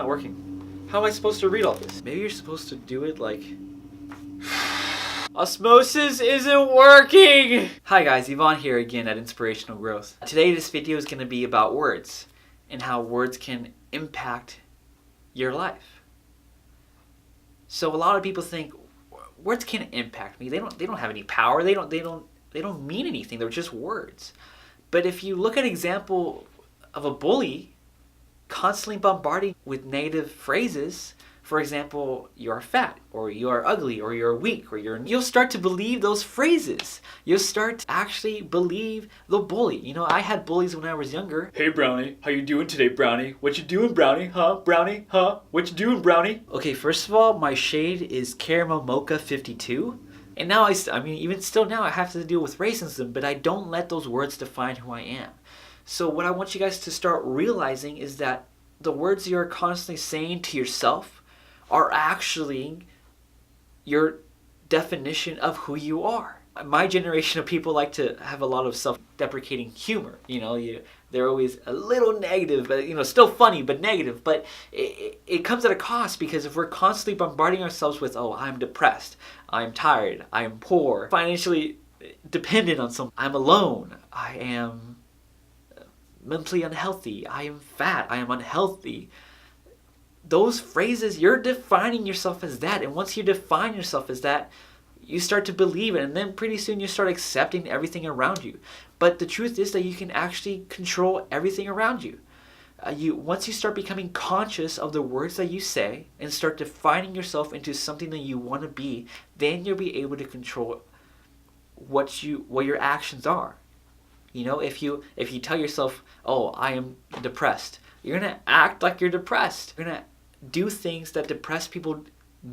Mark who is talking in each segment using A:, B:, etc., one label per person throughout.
A: not working. How am I supposed to read all this? Maybe you're supposed to do it like... Osmosis isn't working! Hi guys, Yvonne here again at Inspirational Growth. Today this video is going to be about words and how words can impact your life. So a lot of people think words can't impact me. They don't have any power. They don't mean anything. They're just words. But if you look at an example of a bully constantly bombarding with negative phrases, for example, you're fat, or you're ugly, or you're weak, or you'll start to believe those phrases. You'll start to actually believe the bully. You know, I had bullies when I was younger. Hey Brownie, how you doing today, Brownie? What you doing, Brownie? Huh, Brownie? Huh? What you doing, Brownie? Okay, first of all, my shade is Caramel Mocha 52. And now I mean, even still now, I have to deal with racism, but I don't let those words define who I am. So what I want you guys to start realizing is that the words you're constantly saying to yourself are actually your definition of who you are. My generation of people like to have a lot of self-deprecating humor. You know, they're always a little negative, but still funny, but negative. But it comes at a cost, because if we're constantly bombarding ourselves with, oh, I'm depressed, I'm tired, I'm poor, financially dependent on someone, I'm alone, I am mentally unhealthy, I am fat, I am unhealthy. Those phrases, you're defining yourself as that. And once you define yourself as that, you start to believe it. And then pretty soon you start accepting everything around you. But the truth is that you can actually control everything around you. Once you start becoming conscious of the words that you say and start defining yourself into something that you want to be, then you'll be able to control what your actions are. You know, if you tell yourself, oh, I am depressed, you're going to act like you're depressed. You're going to do things that depressed people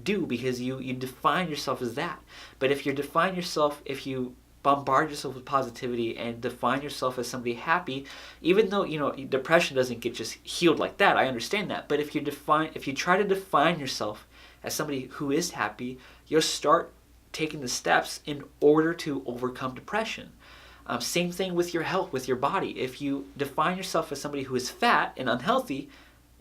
A: do because you define yourself as that. But if if you bombard yourself with positivity and define yourself as somebody happy, even though, depression doesn't get just healed like that, I understand that. But if you try to define yourself as somebody who is happy, you'll start taking the steps in order to overcome depression. Same thing with your health, with your body. If you define yourself as somebody who is fat and unhealthy,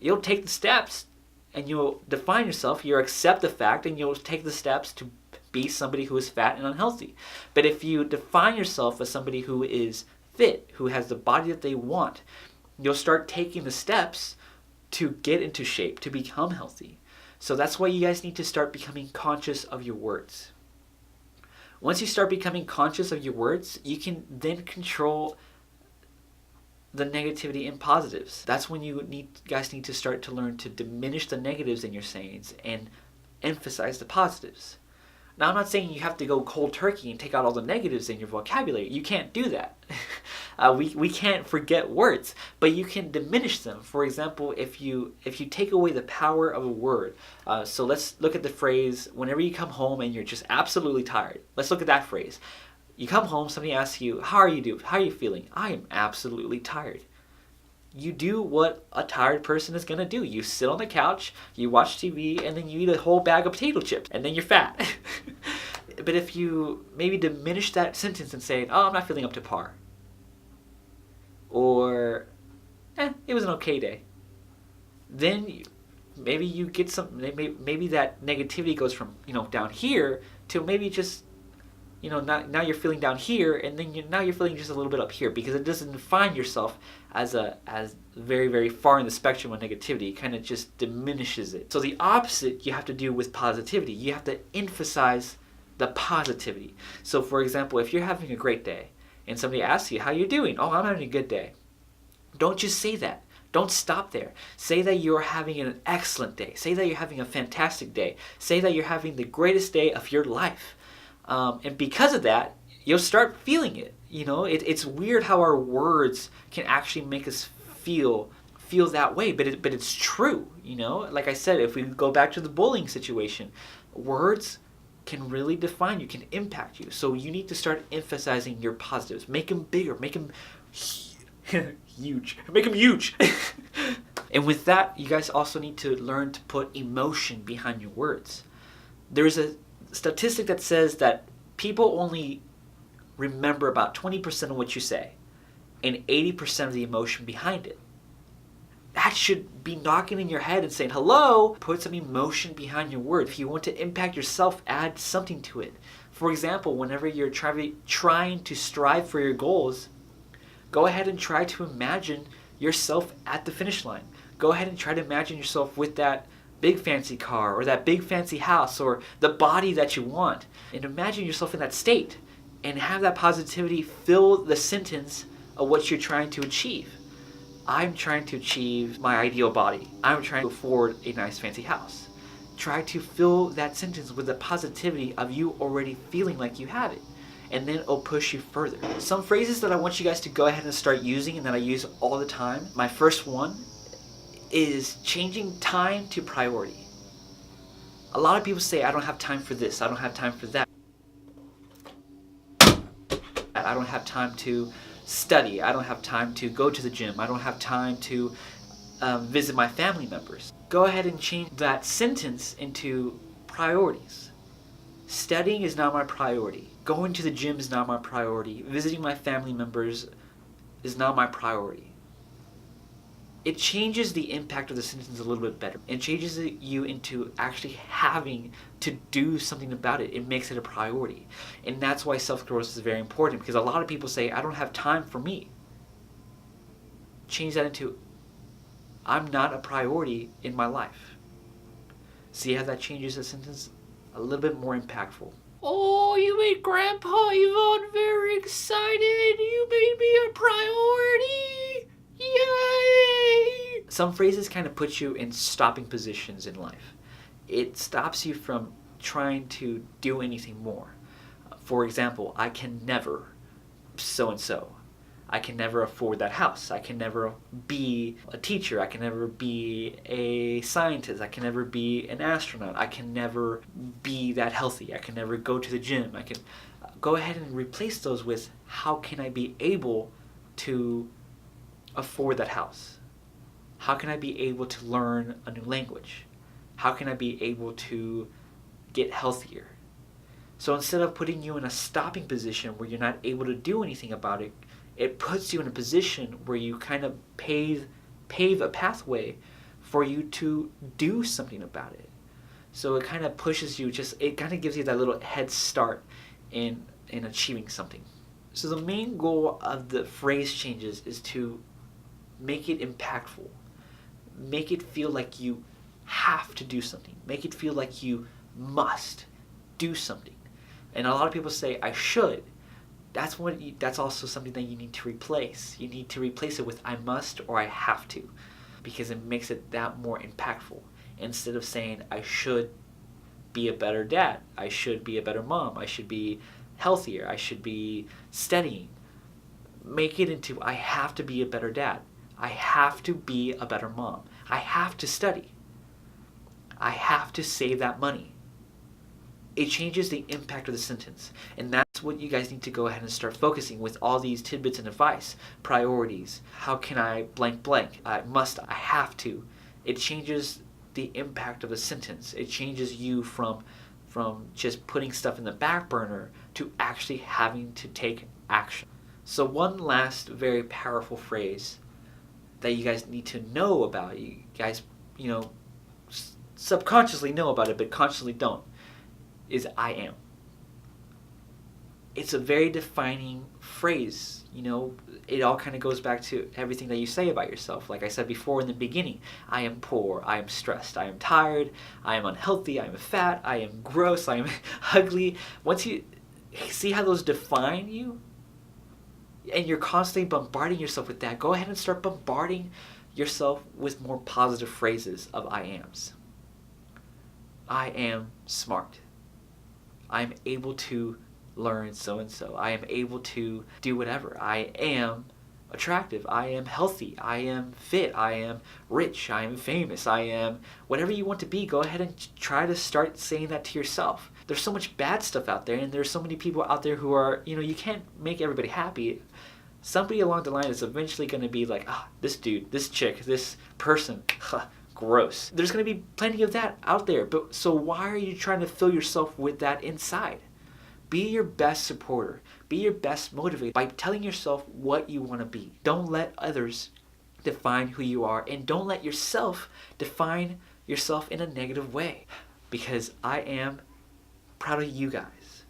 A: you'll take the steps and you'll define yourself, you'll accept the fact, and you'll take the steps to be somebody who is fat and unhealthy. But if you define yourself as somebody who is fit, who has the body that they want, you'll start taking the steps to get into shape, to become healthy. So that's why you guys need to start becoming conscious of your words. Once you start becoming conscious of your words, you can then control the negativity and positives. That's when you guys need to start to learn to diminish the negatives in your sayings and emphasize the positives. Now, I'm not saying you have to go cold turkey and take out all the negatives in your vocabulary. You can't do that. We can't forget words, but you can diminish them. For example, if you take away the power of a word, so let's look at the phrase, whenever you come home and you're just absolutely tired. Let's look at that phrase. You come home, somebody asks you, how are you doing? How are you feeling? I am absolutely tired. You do what a tired person is going to do. You sit on the couch, you watch TV, and then you eat a whole bag of potato chips, and then you're fat. But if you maybe diminish that sentence and say, oh, I'm not feeling up to par. Or, it was an okay day. Then maybe you get maybe that negativity goes from, down here to maybe just, now you're feeling down here, and then now you're feeling just a little bit up here, because it doesn't define yourself as very, very far in the spectrum of negativity. It kind of just diminishes it. So the opposite you have to do with positivity. You have to emphasize the positivity. So for example, if you're having a great day and somebody asks you, how you doing? Oh, I'm having a good day. Don't just say that. Don't stop there. Say that you're having an excellent day. Say that you're having a fantastic day. Say that you're having the greatest day of your life. And because of that, you'll start feeling it. It's weird how our words can actually make us feel that way, but it's true. Like I said, if we go back to the bullying situation, words can really define you, can impact you. So you need to start emphasizing your positives. Make them bigger. Make them huge. Make them huge. And with that, you guys also need to learn to put emotion behind your words. There's a statistic that says that people only remember about 20% of what you say and 80% of the emotion behind it. that should be knocking in your head and saying, hello, put some emotion behind your word. If you want to impact yourself, add something to it. For example, whenever you're trying to strive for your goals, go ahead and try to imagine yourself at the finish line. Go ahead and try to imagine yourself with that big fancy car or that big fancy house or the body that you want. And imagine yourself in that state and have that positivity fill the sentence of what you're trying to achieve. I'm trying to achieve my ideal body. I'm trying to afford a nice fancy house. Try to fill that sentence with the positivity of you already feeling like you have it. And then it'll push you further. Some phrases that I want you guys to go ahead and start using and that I use all the time. My first one is changing time to priority. A lot of people say, I don't have time for this, I don't have time for that. I don't have time to study, I don't have time to go to the gym, I don't have time to visit my family members. Go ahead and change that sentence into priorities. Studying is not my priority. Going to the gym is not my priority. Visiting my family members is not my priority. It changes the impact of the sentence a little bit better. It changes you into actually having to do something about it. It makes it a priority. And that's why self-growth is very important, because a lot of people say, I don't have time for me. Change that into, I'm not a priority in my life. See how that changes the sentence? A little bit more impactful. Oh, you made Grandpa Yvonne very excited. You made me a priority. Yay! Some phrases kind of put you in stopping positions in life. It stops you from trying to do anything more. For example, I can never so-and-so. I can never afford that house. I can never be a teacher. I can never be a scientist. I can never be an astronaut. I can never be that healthy. I can never go to the gym. I can go ahead and replace those with, how can I be able to afford that house? How can I be able to learn a new language? How can I be able to get healthier? So instead of putting you in a stopping position where you're not able to do anything about it, it puts you in a position where you kind of pave a pathway for you to do something about it. So it kind of pushes you, it kind of gives you that little head start in achieving something. So the main goal of the phrase changes is to make it impactful. Make it feel like you have to do something. Make it feel like must do something. And a lot of people say, I should. That's also something that you need to replace. You need to replace it with I must or I have to, because it makes it that more impactful. Instead of saying I should be a better dad, I should be a better mom, I should be healthier, I should be studying. Make it into I have to be a better dad. I have to be a better mom. I have to study. I have to save that money. It changes the impact of the sentence. And that's what you guys need to go ahead and start focusing with all these tidbits and advice. Priorities. How can I blank blank? I must. I have to. It changes the impact of the sentence. It changes you from just putting stuff in the back burner to actually having to take action. So one last very powerful phrase that you guys need to know about. You guys, subconsciously know about it, but consciously don't. Is I am. It's a very defining phrase. It all kind of goes back to everything that you say about yourself. Like I said before in the beginning, I am poor, I am stressed, I am tired, I am unhealthy, I am fat, I am gross, I am ugly. Once you see how those define you, and you're constantly bombarding yourself with that, go ahead and start bombarding yourself with more positive phrases of I ams. I am smart. I am able to learn so-and-so. I am able to do whatever. I am attractive. I am healthy. I am fit. I am rich. I am famous. I am whatever you want to be. Go ahead and try to start saying that to yourself. There's so much bad stuff out there, and there's so many people out there who are, you can't make everybody happy. Somebody along the line is eventually going to be like, this dude, this chick, this person, gross. There's going to be plenty of that out there, but so why are you trying to fill yourself with that inside? Be your best supporter. Be your best motivator by telling yourself what you want to be. Don't let others define who you are, and don't let yourself define yourself in a negative way, because I am proud of you guys.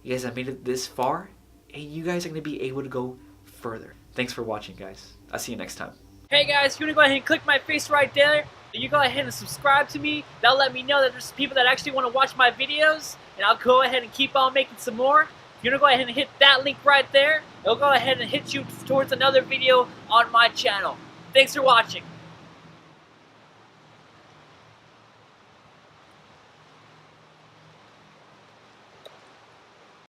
A: You guys have made it this far, and you guys are going to be able to go further. Thanks for watching, guys. I'll see you next time.
B: Hey guys, you want to go ahead and click my face right there? You go ahead and subscribe to me. That'll let me know that there's people that actually want to watch my videos, and I'll go ahead and keep on making some more. If you want to go ahead and hit that link right there, it'll go ahead and hit you towards another video on my channel. Thanks for watching.